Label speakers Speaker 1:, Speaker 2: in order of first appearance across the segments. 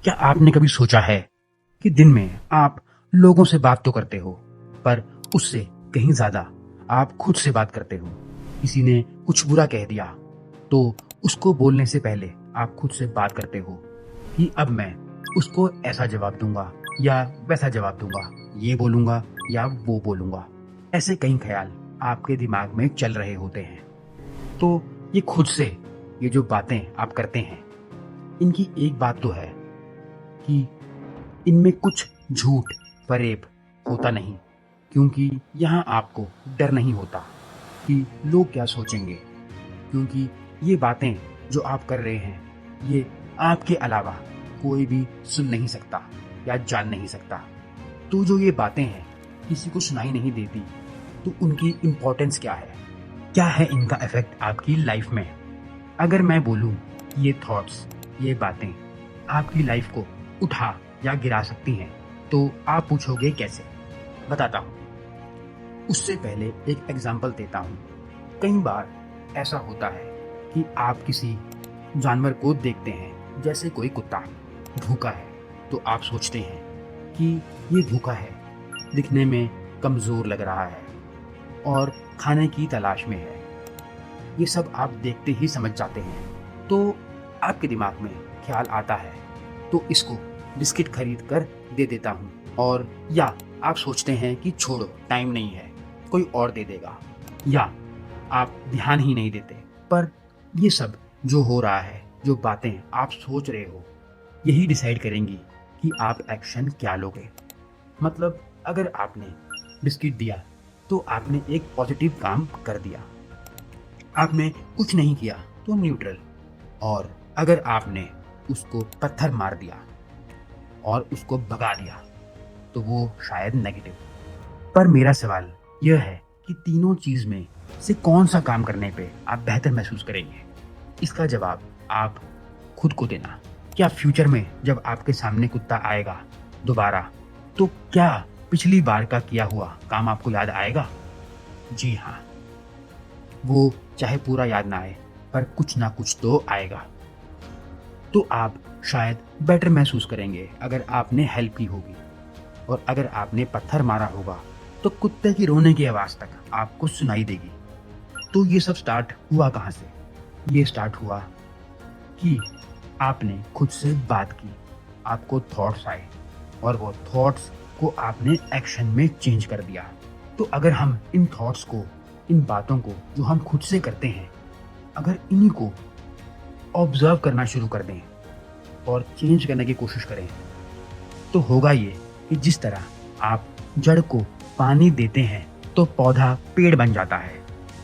Speaker 1: क्या आपने कभी सोचा है कि दिन में आप लोगों से बात तो करते हो, पर उससे कहीं ज्यादा आप खुद से बात करते हो। किसी ने कुछ बुरा कह दिया तो उसको बोलने से पहले आप खुद से बात करते हो कि अब मैं उसको ऐसा जवाब दूंगा या वैसा जवाब दूंगा, ये बोलूंगा या वो बोलूंगा। ऐसे कई ख्याल आपके दिमाग में चल रहे होते हैं। तो ये खुद से ये जो बातें आप करते हैं, इनकी एक बात तो है कि इनमें कुछ झूठ फरेब होता नहीं, क्योंकि यहाँ आपको डर नहीं होता कि लोग क्या सोचेंगे, क्योंकि ये बातें जो आप कर रहे हैं ये आपके अलावा कोई भी सुन नहीं सकता या जान नहीं सकता। तो जो ये बातें हैं किसी को सुनाई नहीं देती, तो उनकी इम्पोर्टेंस क्या है, क्या है इनका इफेक्ट आपकी लाइफ में। अगर मैं बोलूँ ये थॉट्स, ये बातें आपकी लाइफ को उठा या गिरा सकती हैं, तो आप पूछोगे कैसे। बताता हूँ। उससे पहले एक एग्जाम्पल देता हूँ। कई बार ऐसा होता है कि आप किसी जानवर को देखते हैं, जैसे कोई कुत्ता भूखा है, तो आप सोचते हैं कि ये भूखा है, दिखने में कमज़ोर लग रहा है और खाने की तलाश में है। ये सब आप देखते ही समझ जाते हैं। तो आपके दिमाग में ख्याल आता है तो इसको बिस्किट खरीद कर दे देता हूँ, और या आप सोचते हैं कि छोड़ो, टाइम नहीं है, कोई और दे देगा, या आप ध्यान ही नहीं देते। पर ये सब जो हो रहा है, जो बातें आप सोच रहे हो, यही डिसाइड करेंगी कि आप एक्शन क्या लोगे। मतलब अगर आपने बिस्किट दिया तो आपने एक पॉजिटिव काम कर दिया, आपने कुछ नहीं किया तो न्यूट्रल, और अगर आपने उसको पत्थर मार दिया और उसको भगा दिया तो वो शायद नेगेटिव। पर मेरा सवाल यह है कि तीनों चीज में से कौन सा काम करने पे आप बेहतर महसूस करेंगे। इसका जवाब आप खुद को देना। क्या फ्यूचर में जब आपके सामने कुत्ता आएगा दोबारा, तो क्या पिछली बार का किया हुआ काम आपको याद आएगा? जी हाँ, वो चाहे पूरा याद ना आए, पर कुछ ना कुछ तो आएगा। तो आप शायद बेटर महसूस करेंगे अगर आपने हेल्प की होगी, और अगर आपने पत्थर मारा होगा तो कुत्ते की रोने की आवाज़ तक आपको सुनाई देगी। तो ये सब स्टार्ट हुआ कहाँ से? ये स्टार्ट हुआ कि आपने खुद से बात की, आपको थॉट्स आए और वो थॉट्स को आपने एक्शन में चेंज कर दिया। तो अगर हम इन थॉट्स को, इन बातों को जो हम खुद से करते हैं, अगर इन्हीं को ऑब्जर्व करना शुरू कर दें और चेंज करने की कोशिश करें, तो होगा ये कि जिस तरह आप जड़ को पानी देते हैं तो पौधा पेड़ बन जाता है,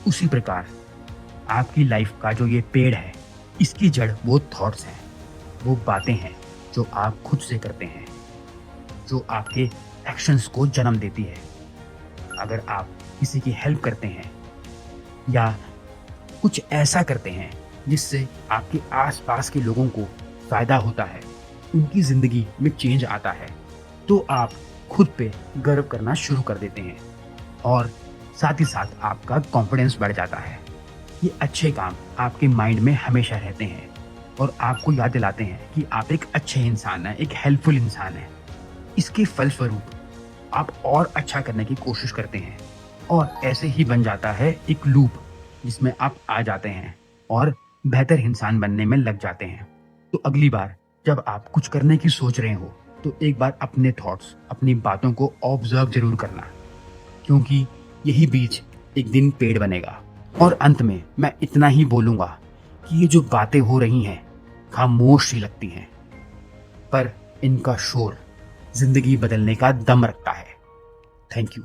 Speaker 1: उसी प्रकार आपकी लाइफ का जो ये पेड़ है, इसकी जड़ वो थॉट्स हैं, वो बातें हैं जो आप खुद से करते हैं, जो आपके एक्शंस को जन्म देती है। अगर आप किसी की हेल्प करते हैं या कुछ ऐसा करते हैं जिससे आपके आसपास के लोगों को फायदा होता है, उनकी जिंदगी में चेंज आता है, तो आप खुद पे गर्व करना शुरू कर देते हैं, और साथ ही साथ आपका कॉन्फिडेंस बढ़ जाता है। ये अच्छे काम आपके माइंड में हमेशा रहते हैं और आपको याद दिलाते हैं कि आप एक अच्छे इंसान हैं, एक हेल्पफुल इंसान हैं। इसके फलस्वरूप आप और अच्छा करने की कोशिश करते हैं, और ऐसे ही बन जाता है एक लूप जिसमें आप आ जाते हैं और बेहतर इंसान बनने में लग जाते हैं। तो अगली बार जब आप कुछ करने की सोच रहे हो, तो एक बार अपने थॉट्स, अपनी बातों को ऑब्जर्व जरूर करना, क्योंकि यही बीज एक दिन पेड़ बनेगा। और अंत में मैं इतना ही बोलूँगा कि ये जो बातें हो रही हैं खामोश सी लगती हैं, पर इनका शोर जिंदगी बदलने का दम रखता है। Thank you.